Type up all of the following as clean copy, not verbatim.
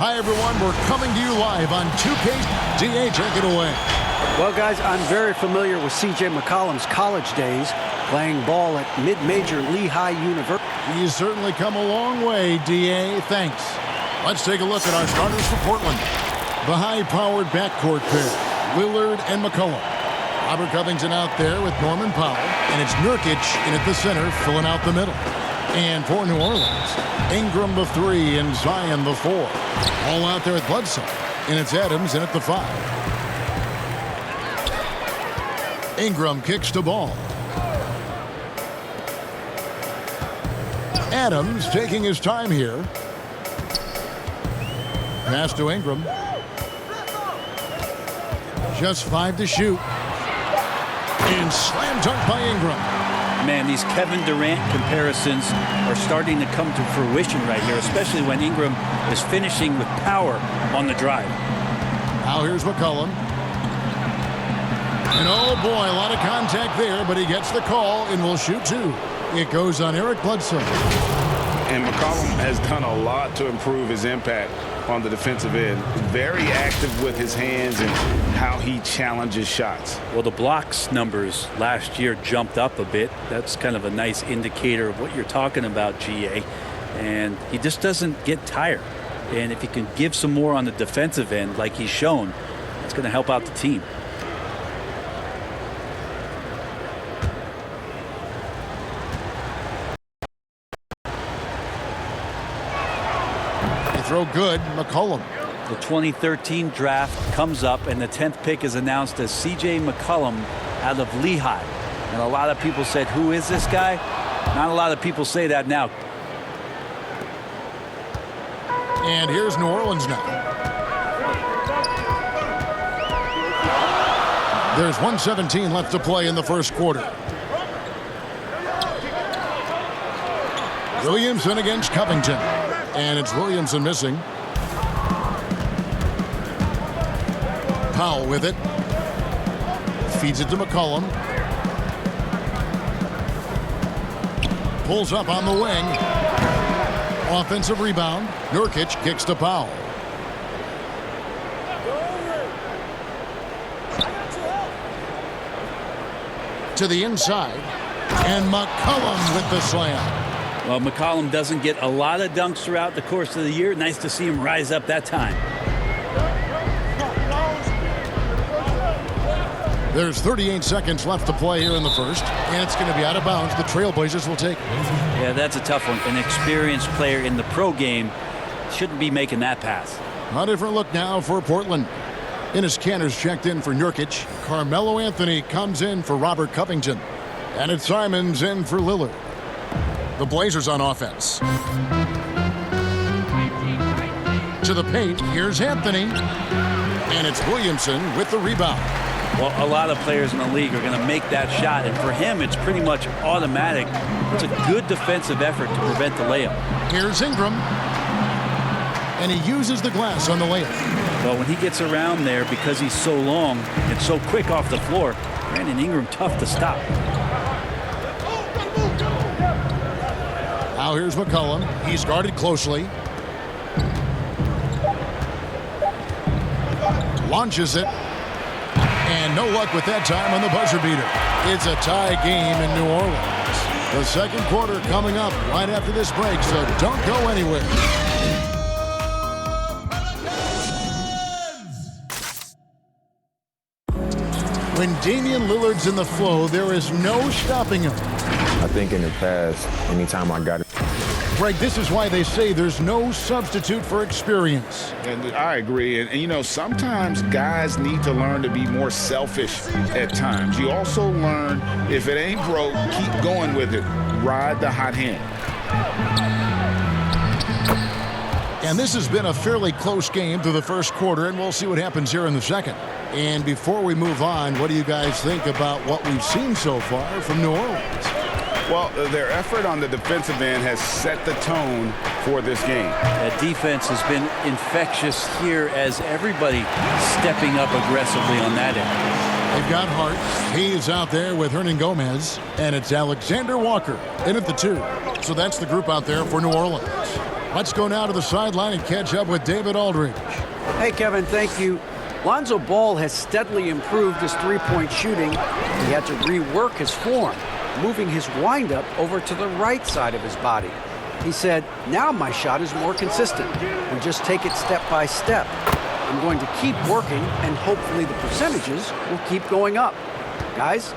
Hi, everyone. We're coming to you live on 2K. DA, take it away. Well, guys, I'm very familiar with C.J. McCollum's college days, playing ball at mid-major Lehigh University. He's certainly come a long way, DA. Thanks. Let's take a look at our starters for Portland. The high-powered backcourt pair, Lillard and McCollum. Robert Covington out there with Norman Powell, and it's Nurkic in at the center, filling out the middle. And for New Orleans, Ingram the 3 and Zion the 4. All out there at Bledsoe, and it's Adams in at the 5. Ingram kicks the ball. Adams taking his time here. Pass to Ingram. Just 5 to shoot. And slam dunk by Ingram. Man, these Kevin Durant comparisons are starting to come to fruition right here, especially when Ingram is finishing with power on the drive. Now here's McCollum. And oh boy, a lot of contact there, but he gets the call and will shoot 2. It goes on Eric Bledsoe. And McCollum has done a lot to improve his impact on the defensive end. Very active with his hands and how he challenges shots. Well, the blocks numbers last year jumped up a bit. That's kind of a nice indicator of what you're talking about, GA. And he just doesn't get tired. And if he can give some more on the defensive end like he's shown, it's going to help out the team. Throw good, McCollum. The 2013 draft comes up, and the 10th pick is announced as C.J. McCollum out of Lehigh. And a lot of people said, who is this guy? Not a lot of people say that now. And here's New Orleans now. There's 1:17 left to play in the first quarter. Williamson against Covington. And it's Williamson missing. Powell with it. Feeds it to McCollum. Pulls up on the wing. Offensive rebound. Nurkic kicks to Powell. To the inside. And McCollum with the slam. Well, McCollum doesn't get a lot of dunks throughout the course of the year. Nice to see him rise up that time. There's 38 seconds left to play here in the first, and it's going to be out of bounds. The Trailblazers will take it. Yeah, that's a tough one. An experienced player in the pro game shouldn't be making that pass. A different look now for Portland. Enes Kanter's checked in for Nurkic. Carmelo Anthony comes in for Robert Covington. And it's Simons in for Lillard. The Blazers on offense. To the paint, here's Anthony. And it's Williamson with the rebound. Well, a lot of players in the league are going to make that shot, and for him, it's pretty much automatic. It's a good defensive effort to prevent the layup. Here's Ingram. And he uses the glass on the layup. Well, when he gets around there, because he's so long and so quick off the floor, Brandon Ingram tough to stop. Now here's McCollum. He's guarded closely. Launches it. And no luck with that time on the buzzer beater. It's a tie game in New Orleans. The second quarter coming up right after this break, so don't go anywhere. When Damian Lillard's in the flow, there is no stopping him. I think in the past, anytime I got it. Greg, this is why they say there's no substitute for experience. And I agree. And, you know, sometimes guys need to learn to be more selfish at times. You also learn, if it ain't broke, keep going with it. Ride the hot hand. And this has been a fairly close game through the first quarter, and we'll see what happens here in the second. And before we move on, what do you guys think about what we've seen so far from New Orleans? Well, their effort on the defensive end has set the tone for this game. That defense has been infectious here as everybody stepping up aggressively on that end. They've got Hart. He's out there with Hernan Gomez. And it's Alexander Walker in at the 2. So that's the group out there for New Orleans. Let's go now to the sideline and catch up with David Aldridge. Hey, Kevin, thank you. Lonzo Ball has steadily improved his three-point shooting. He had to rework his form, moving his windup over to the right side of his body. He said, now my shot is more consistent. We just take it step by step. I'm going to keep working, and hopefully the percentages will keep going up. Guys?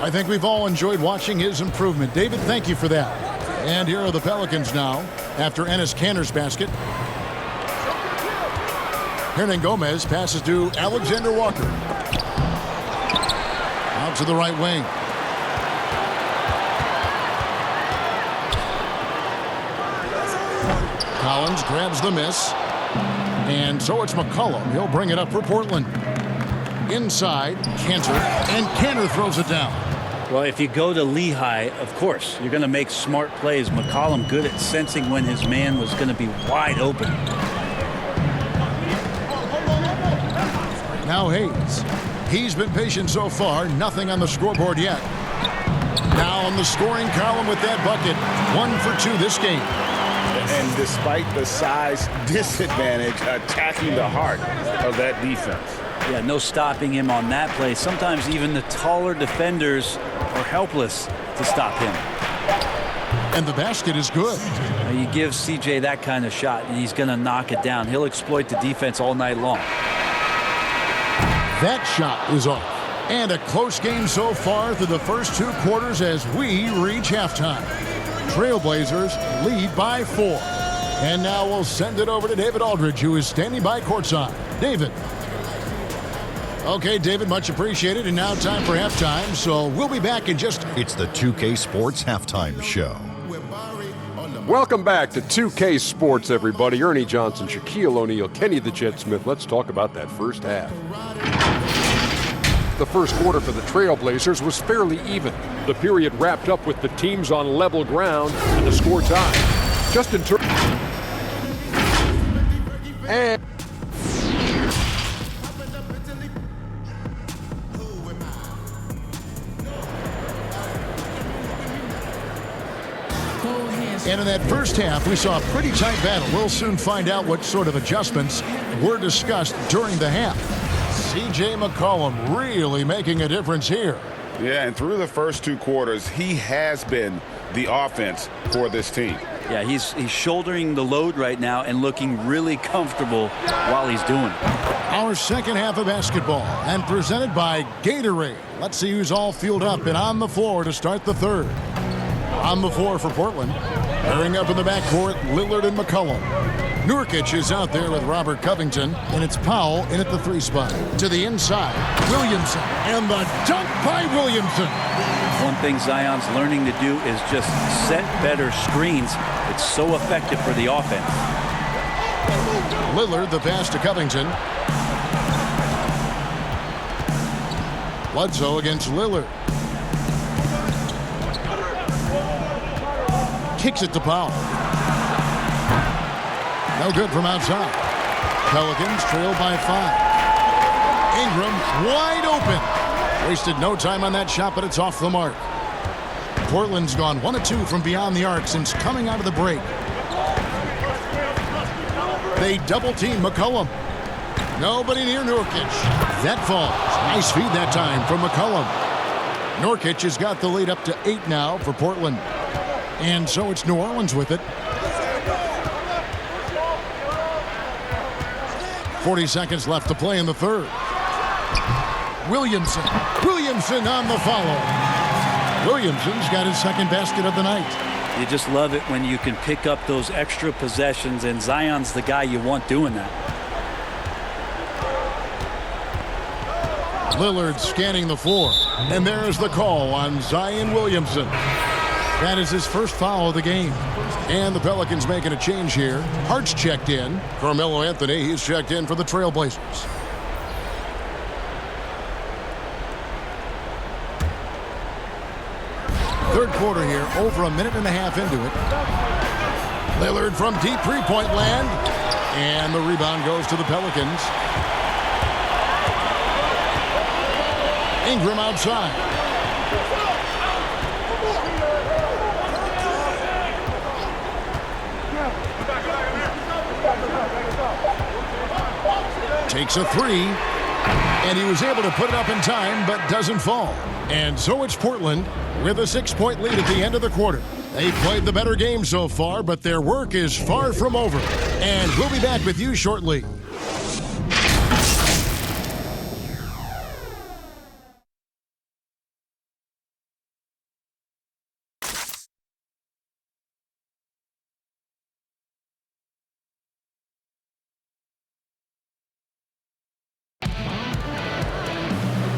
I think we've all enjoyed watching his improvement. David, thank you for that. And here are the Pelicans now after Enes Kanter's basket. Hernan Gomez passes to Alexander Walker. Out to the right wing. Collins grabs the miss. And so it's McCollum. He'll bring it up for Portland. Inside, Kanter. And Kanter throws it down. Well, if you go to Lehigh, of course, you're going to make smart plays. McCollum good at sensing when his man was going to be wide open. Now Hayes. He's been patient so far. Nothing on the scoreboard yet. Now on the scoring column with that bucket. 1 for 2 this game. And despite the size disadvantage, attacking the heart of that defense. Yeah, no stopping him on that play. Sometimes even the taller defenders are helpless to stop him. And the basket is good. You give CJ that kind of shot, and he's going to knock it down. He'll exploit the defense all night long. That shot is off. And a close game so far through the first 2 quarters as we reach halftime. Trailblazers lead by 4. And now we'll send it over to David Aldridge, who is standing by courtside. David. Okay, David, much appreciated. And now time for halftime, so we'll be back in just... It's the 2K Sports Halftime Show. Welcome back to 2K Sports, everybody. Ernie Johnson, Shaquille O'Neal, Kenny the Jet Smith. Let's talk about that first half. The first quarter for the Trailblazers was fairly even. The period wrapped up with the teams on level ground and the score tied. Just in turn. And in that first half, we saw a pretty tight battle. We'll soon find out what sort of adjustments were discussed during the half. C.J. McCollum really making a difference here. Yeah, and through the first 2 quarters, he has been the offense for this team. Yeah, he's shouldering the load right now and looking really comfortable while he's doing it. Our second half of basketball and presented by Gatorade. Let's see who's all fueled up and on the floor to start the third. On the floor for Portland. Pairing up in the backcourt, Lillard and McCollum. Nurkic is out there with Robert Covington, and it's Powell in at the 3 spot. To the inside, Williamson, and the dunk by Williamson. One thing Zion's learning to do is just set better screens. It's so effective for the offense. Lillard, the pass to Covington. Bledsoe against Lillard. Kicks it to Powell. No good from outside. Pelicans trail by 5. Ingram wide open. Wasted no time on that shot, but it's off the mark. Portland's gone 1 of 2 from beyond the arc since coming out of the break. They double team McCollum. Nobody near Nurkic. That falls. Nice feed that time from McCollum. Nurkic has got the lead up to 8 now for Portland. And so it's New Orleans with it. 40 seconds left to play in the third. Williamson on the follow. Williamson's got his second basket of the night. You just love it when you can pick up those extra possessions, and Zion's the guy you want doing that. Lillard scanning the floor. And there's the call on Zion Williamson. That is his first foul of the game. And the Pelicans making a change here. Hart's checked in. Carmelo Anthony, he's checked in for the Trailblazers. Third quarter here, over a minute and a half into it. Lillard from deep three-point land. And the rebound goes to the Pelicans. Ingram outside. Takes a three. And he was able to put it up in time, but doesn't fall. And so it's Portland with a 6-point lead at the end of the quarter. They played the better game so far, but their work is far from over. And we'll be back with you shortly.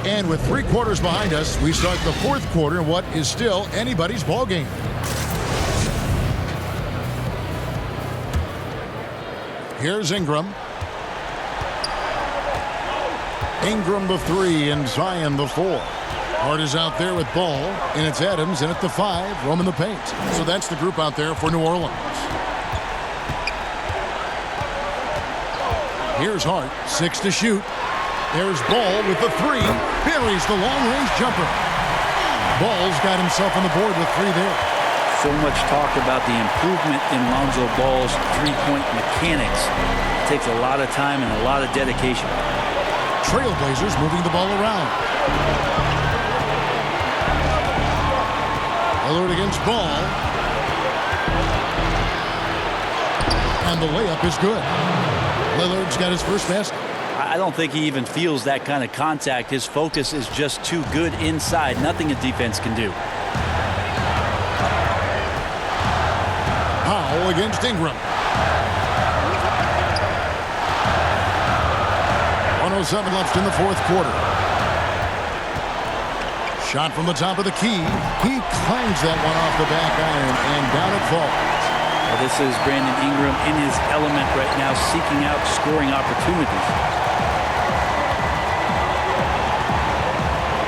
And with 3 quarters behind us, we start the 4th quarter in what is still anybody's ball game. Here's Ingram. Ingram the 3 and Zion the 4. Hart is out there with ball, and it's Adams in at the 5, roaming the paint. So that's the group out there for New Orleans. Here's Hart, 6 to shoot. There's Ball with the 3. Buries the long-range jumper. Ball's got himself on the board with 3 there. So much talk about the improvement in Lonzo Ball's three-point mechanics. It takes a lot of time and a lot of dedication. Trailblazers moving the ball around. Lillard against Ball. And the layup is good. Lillard's got his first basket. I don't think he even feels that kind of contact. His focus is just too good inside. Nothing a defense can do. Powell against Ingram. 1:07 left in the 4th quarter. Shot from the top of the key. He clangs that one off the back iron, and down it falls. Well, this is Brandon Ingram in his element right now, seeking out scoring opportunities.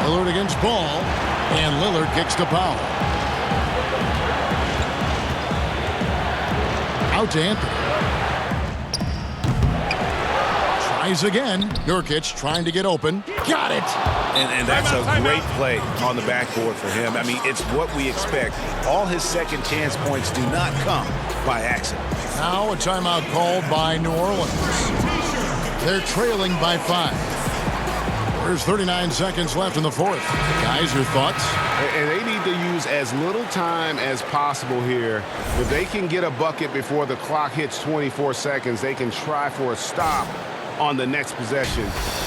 Lillard against Ball, and Lillard kicks to Powell. Out to Anthony. Tries again. Nurkic trying to get open. Got it! And that's a great play on the backboard for him. I mean, it's what we expect. All his second chance points do not come by accident. Now a timeout called by New Orleans. They're trailing by 5. There's 39 seconds left in the 4th. Guys, your thoughts? And they need to use as little time as possible here. If they can get a bucket before the clock hits 24 seconds, they can try for a stop on the next possession.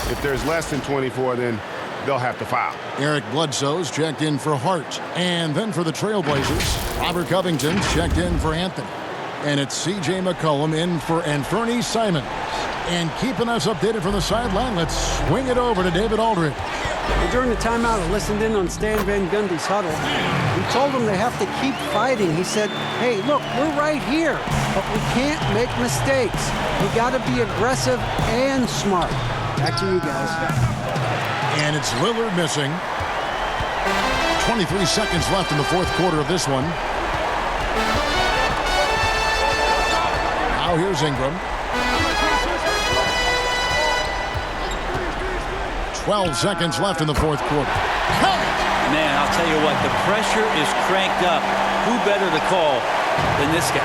If there's less than 24, then they'll have to foul. Eric Bledsoe's checked in for Hart. And then for the Trailblazers, Robert Covington's checked in for Anthony. And it's C.J. McCollum in for Anthony Simons. And keeping us updated from the sideline, let's swing it over to David Aldridge. During the timeout, I listened in on Stan Van Gundy's huddle. He told them they have to keep fighting. He said, hey, look, we're right here, but we can't make mistakes. We got to be aggressive and smart. Back to you guys. And it's Lillard missing. 23 seconds left in the 4th quarter of this one. Now here's Ingram. 12 seconds left in the 4th quarter. Man, I'll tell you what, the pressure is cranked up. Who better to call than this guy?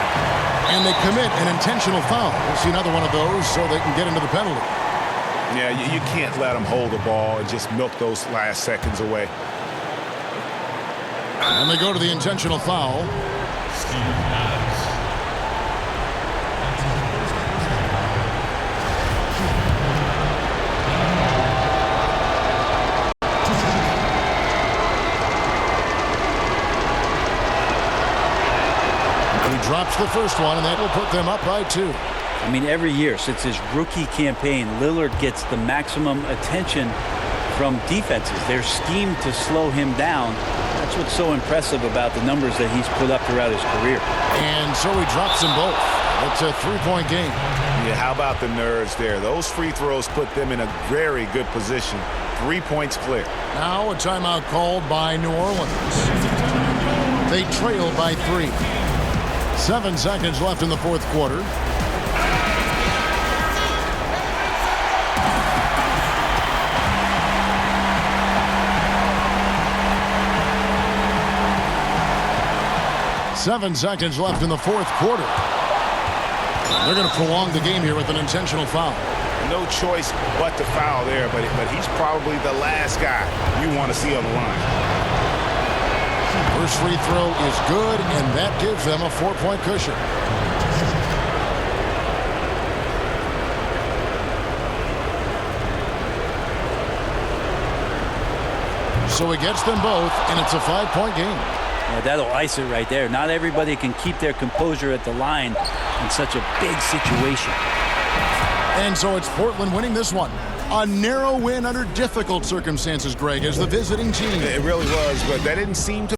And they commit an intentional foul. We'll see another one of those so they can get into the penalty. Yeah, you can't let them hold the ball and just milk those last seconds away. And they go to the intentional foul. Drops the first one, and that will put them up by 2. I mean, every year since his rookie campaign, Lillard gets the maximum attention from defenses. They're schemed to slow him down. That's what's so impressive about the numbers that he's put up throughout his career. And so he drops them both. It's a 3-point game. Yeah, how about the nerves there? Those free throws put them in a very good position. 3 points clear. Now a timeout called by New Orleans. They trail by 3. 7 seconds left in the 4th quarter. Seven seconds left in the 4th quarter. They're going to prolong the game here with an intentional foul. no choice but to foul there, but he's probably the last guy you want to see on the line. First free throw is good, and that gives them a 4-point cushion. So he gets them both, and it's a 5-point game. Yeah, that'll ice it right there. Not everybody can keep their composure at the line in such a big situation. And so it's Portland winning this one. A narrow win under difficult circumstances, Greg, as the visiting team. It really was, but that didn't seem to